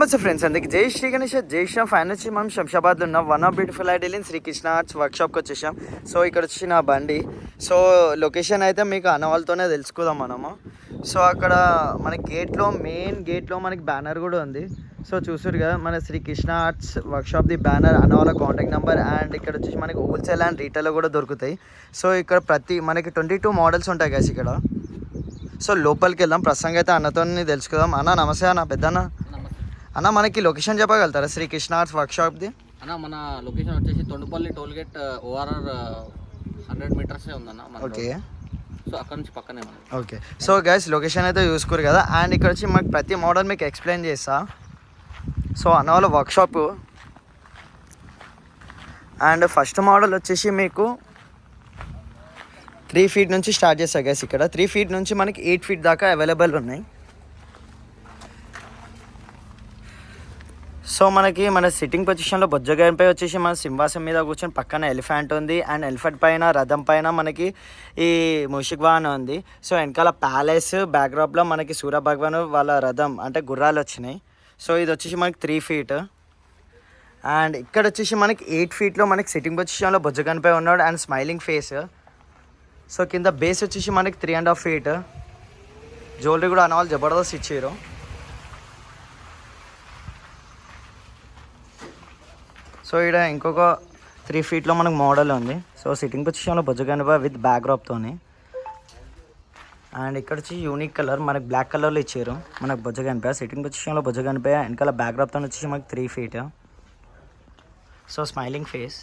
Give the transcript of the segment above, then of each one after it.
నమస్తే ఫ్రెండ్స్, అందుకే జై శ్రీ గణేష్. జై శ్రీ ఫైన్ వచ్చి మనం శంషాబాద్లో ఉన్న one of beautiful ideal in Srikrishna arts వర్క్షాప్కి వచ్చేసాం. సో ఇక్కడ వచ్చి నా బండి. సో లొకేషన్ అయితే మీకు అన్న వాళ్ళతోనే తెలుసుకుందాం మనము. సో అక్కడ మన గేట్లో, మెయిన్ గేట్లో మనకి బ్యానర్ కూడా ఉంది. సో చూసారు కదా, మన శ్రీకృష్ణ ఆర్ట్స్ వర్క్షాప్ది బ్యానర్, అన్న వాళ్ళ కాంటాక్ట్ నెంబర్, అండ్ ఇక్కడ వచ్చేసి మనకి హోల్సేల్ అండ్ రీటైల్ కూడా దొరుకుతాయి. సో ఇక్కడ మనకి 22 మోడల్స్ ఉంటాయి కదా ఇక్కడ. సో లోపలికి వెళ్దాం. ప్రస్తుతంగా అయితే అన్నతో తెలుసుకుందాం. అన్న నమస్తే. అన్న పెద్దన్న. అన్న మనకి లొకేషన్ చెప్పగలుగుతారా శ్రీకృష్ణ ఆర్ట్స్ వర్క్షాప్ది? అన్న మన లొకేషన్ వచ్చేసి తొండపల్లి టోల్గేట్ ఓఆర్ఆర్ 100 మీటర్సే ఉందన్న. ఓకే. సో అక్కడ నుంచి పక్కనే మనం. ఓకే. సో గైస్ లొకేషన్ అయితే చూసుకోరు కదా, అండ్ ఇక్కడ వచ్చి మనకి ప్రతి మోడల్ మీకు ఎక్స్ప్లెయిన్ చేస్తా. సో అన్న వాళ్ళ వర్క్షాపు. అండ్ ఫస్ట్ మోడల్ వచ్చేసి మీకు 3 ఫీట్ నుంచి స్టార్ట్ చేస్తా గైస్. ఇక్కడ 3 ఫీట్ నుంచి మనకి 8 ఫీట్ దాకా అవైలబుల్ ఉన్నాయి. సో మనకి మన సిట్టింగ్ పొజిషన్లో బొజ్జగాయంపై వచ్చేసి మన సింహాసం మీద కూర్చొని పక్కన ఎలిఫెంట్ ఉంది, అండ్ ఎలిఫెంట్ పైన రథం పైన మనకి ఈ మూషిక్ వాహనం ఉంది. సో వెనకాల ప్యాలెస్ బ్యాక్డ్రాప్లో మనకి సూర్య భగవాన్ వాళ్ళ రథం అంటే గుర్రాలు వచ్చినాయి. సో ఇది వచ్చేసి మనకి 3 ఫీట్. అండ్ ఇక్కడ వచ్చేసి మనకి 8 ఫీట్లో మనకి సిట్టింగ్ పొజిషన్లో బొజ్జగానిపై ఉన్నాడు అండ్ స్మైలింగ్ ఫేస్. సో కింద బేస్ వచ్చేసి మనకి 3.5 ఫీట్. జ్యువెలరీ కూడా అన్న వాళ్ళు జబర్దస్త్ ఇచ్చారు. సో ఇక్కడ ఇంకొక 3 ఫీట్లో మనకు మోడల్ ఉంది. సో సిట్టింగ్ పొజిషన్లో బొజ్జగానిపై విత్ బ్యాక్డ్రాప్తోని. అండ్ ఇక్కడ వచ్చి యూనిక్ కలర్ మనకు బ్లాక్ కలర్లో ఇచ్చారు మనకు బొజ్జగానిపై. సిట్టింగ్ పొజిషన్లో బొజ్జగానిపై వెనకాల బ్యాక్డ్రాప్తో వచ్చేసి మనకి 3 ఫీట్. So smiling face.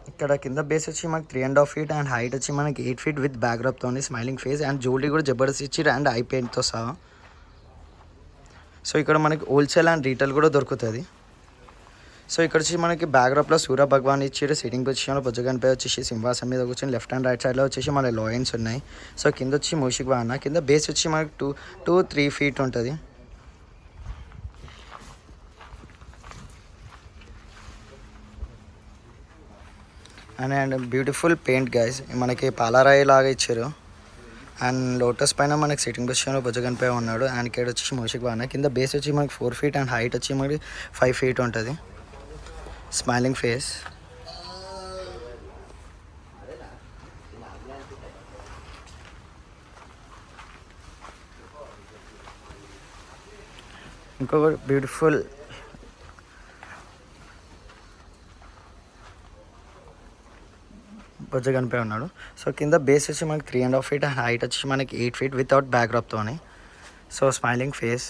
ఇక్కడ కింద బేస్ వచ్చి మనకి 3.5 ఫీట్ అండ్ హైట్ వచ్చి మనకి 8 ఫీట్ విత్ బ్యాక్డ్రాప్తో స్మైలింగ్ ఫేస్. అండ్ జ్యువెలరీ కూడా జబర్దస్త్ ఇచ్చారు అండ్ ఐ పెయింట్తో సహా. సో ఇక్కడ మనకి హోల్సేల్ అండ్ రీటైల్ కూడా దొరుకుతుంది. సో ఇక్కడ వచ్చి మనకి బ్యాక్డ్రాప్లో సూర్య భగవాన్ ఇచ్చారు. సిట్టింగ్ పొజిషన్లో బొజ్జగానిపై వచ్చేసి సింహాసం మీద కూర్చొని లెఫ్ట్ అండ్ రైట్ సైడ్లో వచ్చేసి మన లాయన్స్ ఉన్నాయి. సో కింద వచ్చి మూషిక్ వాహన. కింద బేస్ వచ్చి మనకి 2-3 ఫీట్ ఉంటుంది. అండ్ బ్యూటిఫుల్ పెయింట్ గైస్, మనకి పాలరాయి లాగా ఇచ్చారు. అండ్ లోటస్ పైన మనకి సిట్టింగ్ పొజిషన్లో బొజ్జగానిపై ఉన్నాడు. అండ్ ఇక్కడ వచ్చేసి మూషిక్ వాహన. కింద బేస్ వచ్చి మనకి 4 ఫీట్ అండ్ హైట్ వచ్చి మనకి 5 ఫీట్ ఉంటుంది. Smiling face. ఇంకొక బ్యూటిఫుల్ బొజ్జగానిపై ఉన్నాడు. సో కింద బేస్ వచ్చి మనకి 3.5 ఫీట్ అండ్ హైట్ వచ్చి మనకి 8 ఫీట్ వితౌట్ బ్యాక్డ్రాప్తోని. So smiling face.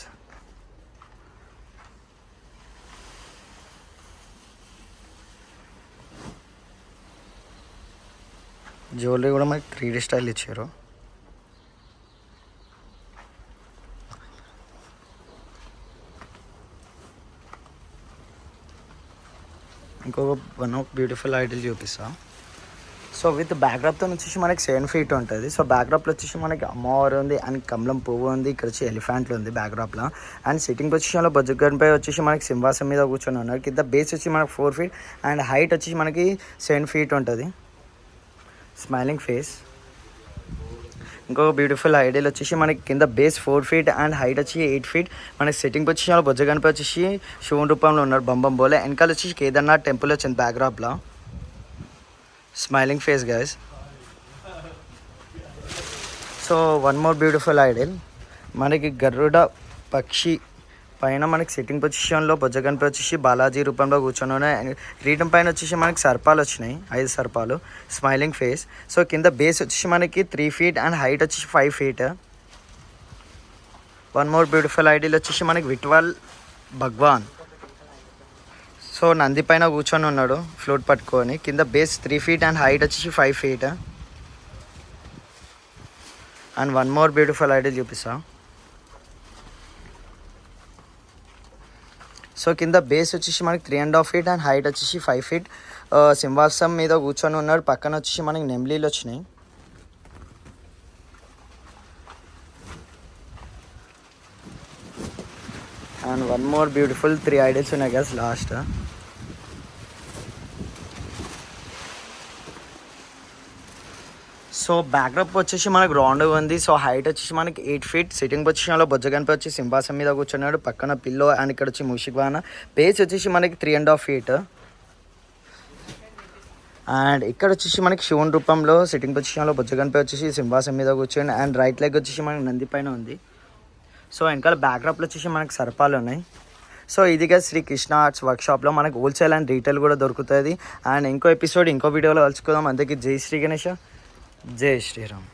జ్యువెలరీ కూడా మనకి 3D స్టైల్ ఇచ్చారు. ఇంకొక వన్ ఆఫ్ బ్యూటిఫుల్ ఐడియల్ చూపిస్తా. సో విత్ బ్యాక్డ్రాప్తో వచ్చేసి మనకి 7 ఫీట్ ఉంటుంది. సో బ్యాక్డ్రాప్లో వచ్చేసి మనకి అమ్మవారు ఉంది అండ్ కమలం పువ్వు ఉంది. ఇక్కడ వచ్చి ఎలిఫెంట్లు ఉంది బ్యాక్డ్రాప్లో. అండ్ సిట్టింగ్ పొజిషన్లో బొజ్జగానిపై వచ్చేసి మనకి సింహాసం మీద కూర్చొని ఉన్నారు. కింద బేస్ వచ్చి మనకి 4 ఫీట్ అండ్ హైట్ వచ్చి మనకి 7 ఫీట్ ఉంటుంది. Smiling face. ఇంకొక బ్యూటిఫుల్ ఐడియల్ వచ్చేసి మనకి కింద బేస్ 4 ఫీట్ అండ్ హైట్ వచ్చి 8 ఫీట్. మనకి సిట్టింగ్ పొజిషన్లో బొజ్జగానిపై వచ్చేసి శివుని రూపంలో ఉన్నారు బంబం బోలే. వెనకాల వచ్చేసి కేదార్నాథ్ టెంపుల్ వచ్చింది బ్యాక్డ్రాప్లో. Smiling face guys. So one more beautiful ideal మనకి గరుడ పక్షి పైన మనకి సిట్టింగ్ పొజిషన్లో బొజ్జగానిపై వచ్చేసి బాలాజీ రూపంలో కూర్చొని ఉన్నాయి. కిరీటం పైన వచ్చేసి మనకి సర్పాలు వచ్చినాయి, 5 సర్పాలు. Smiling face. సో కింద బేస్ వచ్చేసి మనకి 3 ఫీట్ అండ్ హైట్ వచ్చేసి 5 feet. One more beautiful ideal వచ్చేసి మనకి విఠ్వల్ భగవాన్. సో నంది పైన కూర్చొని ఉన్నాడు ఫ్లూట్ పట్టుకొని. కింద బేస్ 3 ఫీట్ అండ్ హైట్ వచ్చేసి 5 feet. And one more beautiful ideal చూపిస్తా. సో కింద బేస్ వచ్చేసి మనకి 3.5 ఫీట్ అండ్ హైట్ వచ్చేసి 5 ఫీట్. సింహాసం మీద కూర్చొని ఉన్నాడు. పక్కన వచ్చేసి మనకి నెమ్లీలు వచ్చినాయి. And one more beautiful 3 ideals ఉన్నాయి guys last. So so backdrop వచ్చేసి మనకు రౌండ్గా ఉంది. సో హైట్ వచ్చేసి మనకి 8 feet. సిట్టింగ్ పొజిషన్లో బొజ్జగనిపై వచ్చి సింహాసం మీద కూర్చున్నాడు, పక్కన పిల్లో అండ్ ఇక్కడ వచ్చి మూషిక్వాన. పేస్ వచ్చేసి మనకి 3.5 feet. అండ్ ఇక్కడ వచ్చేసి మనకి శివుని రూపంలో సిట్టింగ్ పొజిషన్లో బొజ్జగనిపై వచ్చేసి సింహాసం మీద కూర్చోండి. అండ్ రైట్ లెగ్ వచ్చేసి మనకి నంది పైన ఉంది. సో వెనకాల బ్యాక్డ్రాప్లో వచ్చేసి మనకి సర్పాలు ఉన్నాయి. సో ఇదిగా శ్రీ కృష్ణ ఆర్ట్స్ వర్క్షాప్లో మనకు హోల్సేల్ అండ్ రీటైల్ కూడా దొరుకుతుంది. అండ్ ఇంకో ఎపిసోడ్ ఇంకో వీడియోలో కలుసుకుందాం. అందుకే జై శ్రీ గణేష, జై శ్రీరామ్.